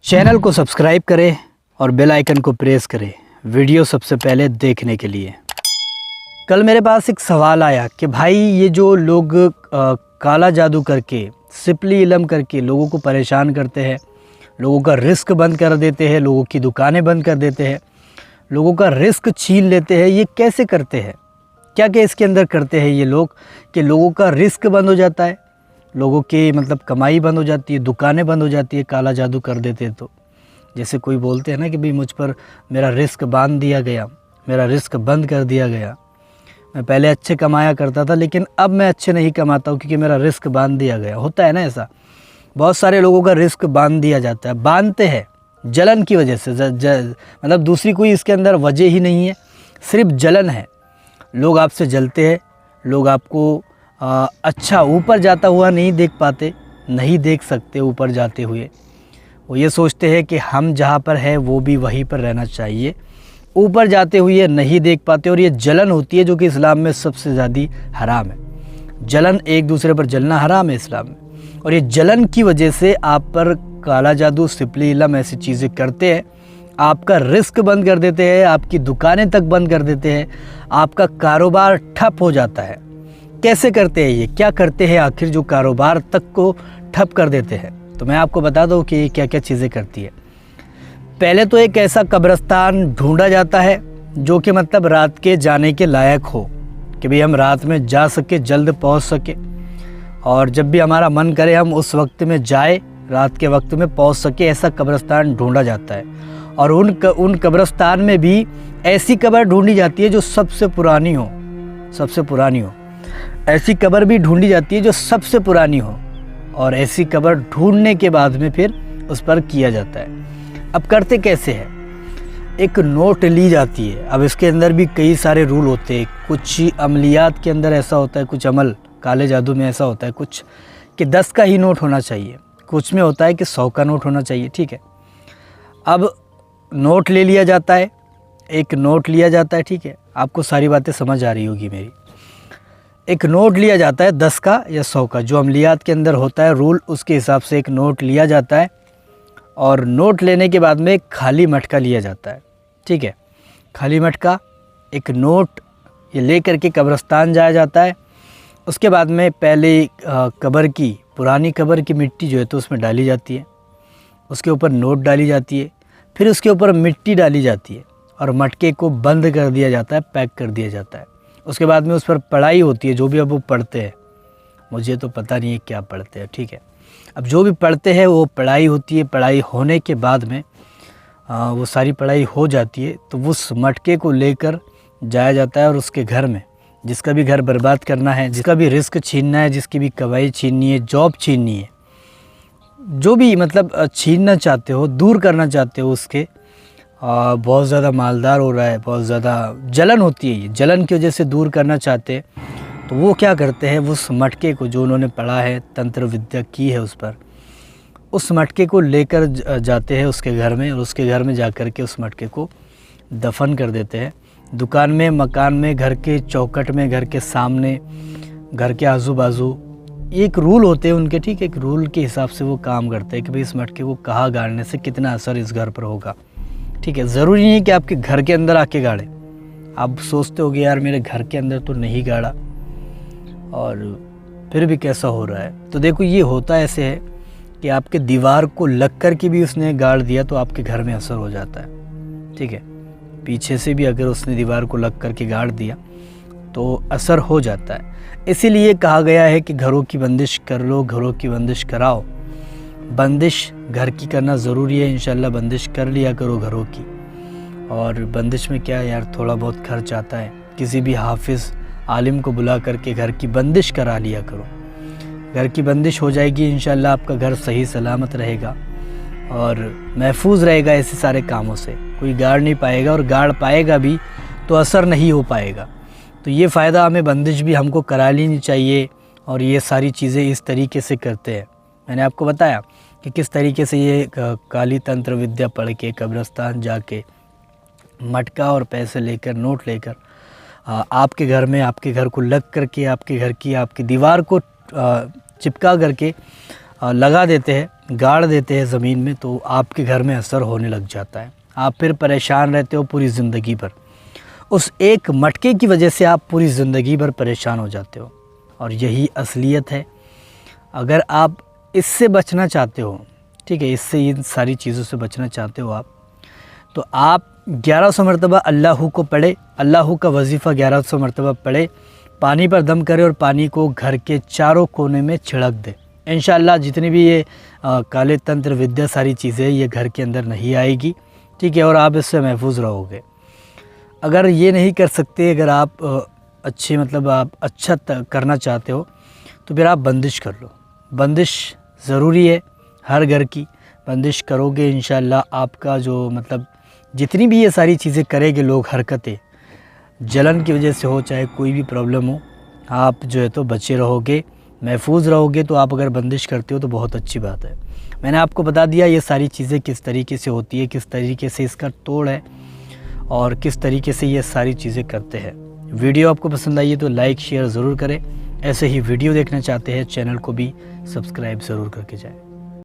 Channel को subscribe करें और बेल आइकन को प्रेस करें वीडियो सबसे पहले देखने के लिए। कल मेरे पास एक सवाल आया कि भाई ये जो लोग काला जादू करके सिपली इलम करके लोगों को परेशान करते हैं, लोगों का रिस्क बंद कर देते हैं, लोगों की दुकानें बंद कर देते हैं, लोगों का रिस्क छीन लेते हैं, ये कैसे करते हैं? क्या क्या इसके अंदर करते हैं ये लोग कि लोगों का रिस्क बंद हो जाता है, लोगों की मतलब कमाई बंद हो जाती है, दुकानें बंद हो जाती है काला जादू कर देते हैं। तो जैसे कोई बोलते हैं ना कि भाई मुझ पर मेरा रिस्क बांध दिया गया, मेरा रिस्क बंद कर दिया गया, मैं पहले अच्छे कमाया करता था लेकिन अब मैं अच्छे नहीं कमाता हूँ क्योंकि मेरा रिस्क बांध दिया गया। होता है ना ऐसा, बहुत सारे लोगों का रिस्क बांध दिया जाता है। बांधते हैं जलन की वजह से, मतलब दूसरी कोई इसके अंदर वजह ही नहीं है, सिर्फ जलन है। लोग आपसे जलते हैं, लोग आपको अच्छा ऊपर जाता हुआ नहीं देख पाते, नहीं देख सकते ऊपर जाते हुए। वो ये सोचते हैं कि हम जहाँ पर है वो भी वहीं पर रहना चाहिए, ऊपर जाते हुए नहीं देख पाते। और ये जलन होती है जो कि इस्लाम में सबसे ज़्यादा हराम है। जलन, एक दूसरे पर जलना हराम है इस्लाम में। और ये जलन की वजह से आप पर काला जादू, सिपली इलम ऐसी चीज़ें करते हैं, आपका रिस्क बंद कर देते हैं, आपकी दुकानें तक बंद कर देते हैं, आपका कारोबार ठप हो जाता है। कैसे करते हैं ये, क्या करते हैं आखिर जो कारोबार तक को ठप कर देते हैं? तो मैं आपको बता दूं कि ये क्या क्या चीज़ें करती है। पहले तो एक ऐसा कब्रिस्तान ढूंढा जाता है जो कि मतलब रात के जाने के लायक हो, कि भाई हम रात में जा सके, जल्द पहुंच सके, और जब भी हमारा मन करे हम उस वक्त में जाए, रात के वक्त में पहुंच सके, ऐसा कब्रिस्तान ढूंढा जाता है। और उन कब्रिस्तान में भी ऐसी कब्र ढूंढी जाती है जो सबसे पुरानी हो, सबसे पुरानी हो। ऐसी कब्र भी ढूंढी जाती है जो सबसे पुरानी हो, और ऐसी कब्र ढूंढने के बाद में फिर उस पर किया जाता है। अब करते कैसे हैं? एक नोट ली जाती है। अब इसके अंदर भी कई सारे रूल होते हैं। कुछ अमलियात के अंदर ऐसा होता है, कुछ अमल काले जादू में ऐसा होता है कुछ कि 10 का ही नोट होना चाहिए, कुछ में होता है कि 100 का नोट होना चाहिए। ठीक है, अब नोट ले लिया जाता है, एक नोट लिया जाता है। ठीक है, आपको सारी बातें समझ आ रही होगी मेरी। एक नोट लिया जाता है 10 का या 100 का, जो अमलियात के अंदर होता है रूल, उसके हिसाब से एक नोट लिया जाता है। और नोट लेने के बाद में एक खाली मटका लिया जाता है। ठीक है, खाली मटका, एक नोट, ये ले करके कब्रिस्तान जाया जाता है। उसके बाद में पहले कब्र की, पुरानी कब्र की मिट्टी जो है तो उसमें डाली जाती है, उसके ऊपर नोट डाली जाती है, फिर उसके ऊपर मिट्टी डाली जाती है और मटके को बंद कर दिया जाता है, पैक कर दिया जाता है। उसके बाद में उस पर पढ़ाई होती है, जो भी अब वो पढ़ते हैं, मुझे तो पता नहीं है क्या पढ़ते हैं। ठीक है, अब जो भी पढ़ते हैं वो पढ़ाई होती है। पढ़ाई होने के बाद में वो सारी पढ़ाई हो जाती है तो उस मटके को लेकर जाया जाता है और उसके घर में, जिसका भी घर बर्बाद करना है, जिसका भी रिस्क छीनना है, जिसकी भी कमाई छीननी है, जॉब छीननी है, जो भी मतलब छीनना चाहते हो, दूर करना चाहते हो उसके, बहुत ज़्यादा मालदार हो रहा है, बहुत ज़्यादा जलन होती है, ये जलन की वजह से दूर करना चाहते हैं, तो वो क्या करते हैं, उस मटके को जो उन्होंने पढ़ा है, तंत्र विद्या की है उस पर, उस मटके को लेकर जाते हैं उसके घर में, और उसके घर में जा कर के उस मटके को दफन कर देते हैं। दुकान में, मकान में, घर के चौखट में, घर के सामने, घर के आजू बाजू, एक रूल होते हैं उनके। ठीक है, एक रूल के हिसाब से वो काम करते हैं कि भाई इस मटके को कहाँ गाड़ने से कितना असर इस घर पर होगा। ठीक है, ज़रूरी नहीं है कि आपके घर के अंदर आके गाड़े। आप सोचते होगे यार मेरे घर के अंदर तो नहीं गाड़ा और फिर भी कैसा हो रहा है, तो देखो ये होता ऐसे है कि आपके दीवार को लग कर के भी उसने गाड़ दिया तो आपके घर में असर हो जाता है। ठीक है, पीछे से भी अगर उसने दीवार को लग कर के गाड़ दिया तो असर हो जाता है। इसीलिए कहा गया है कि घरों की बंदिश कर लो, घरों की बंदिश कराओ। बंदिश घर की करना ज़रूरी है, इंशाल्लाह बंदिश कर लिया करो घरों की। और बंदिश में क्या है यार, थोड़ा बहुत खर्च आता है, किसी भी हाफिज़ आलिम को बुला करके घर की बंदिश करा लिया करो। घर की बंदिश हो जाएगी, इंशाल्लाह आपका घर सही सलामत रहेगा और महफूज रहेगा ऐसे सारे कामों से। कोई गाड़ नहीं पाएगा, और गाड़ पाएगा भी तो असर नहीं हो पाएगा। तो ये फ़ायदा हमें, बंदिश भी हमको करा लेनी चाहिए। और ये सारी चीज़ें इस तरीके से करते हैं। मैंने आपको बताया कि किस तरीके से ये काली तंत्र विद्या पढ़ के कब्रिस्तान जाके मटका और पैसे लेकर, नोट लेकर आपके घर में, आपके घर को लग करके, आपके घर की, आपकी दीवार को चिपका करके लगा देते हैं, गाड़ देते हैं ज़मीन में, तो आपके घर में असर होने लग जाता है। आप फिर परेशान रहते हो पूरी ज़िंदगी भर। उस एक मटके की वजह से आप पूरी ज़िंदगी भर परेशान हो जाते हो, और यही असलियत है। अगर आप इससे बचना चाहते हो, ठीक है, इससे इन सारी चीज़ों से बचना चाहते हो तो आप 1100 मरतबा अल्लाह को पढ़े, अल्लाह का वजीफ़ा 1100 मरतबा पढ़े, पानी पर दम करे और पानी को घर के चारों कोने में छिड़क दे। इंशाअल्लाह जितनी भी ये काले तंत्र विद्या सारी चीज़ें ये घर के अंदर नहीं आएगी, ठीक है, और आप इससे महफूज रहोगे। अगर ये नहीं कर सकते, अगर आप अच्छे मतलब आप अच्छा करना चाहते हो, तो फिर आप बंदिश कर लो। बंदिश ज़रूरी है, हर घर की बंदिश करोगे इंशाअल्लाह आपका जो मतलब जितनी भी ये सारी चीज़ें करेंगे लोग, हरकतें जलन की वजह से हो चाहे कोई भी प्रॉब्लम हो, आप जो है तो बचे रहोगे, महफूज रहोगे। तो आप अगर बंदिश करते हो तो बहुत अच्छी बात है। मैंने आपको बता दिया ये सारी चीज़ें किस तरीके से होती है, किस तरीके से इसका तोड़ है और किस तरीके से ये सारी चीज़ें करते हैं। वीडियो आपको पसंद आई है तो लाइक शेयर ज़रूर करें। ऐसे ही वीडियो देखना चाहते हैं, चैनल को भी सब्सक्राइब ज़रूर करके जाएं।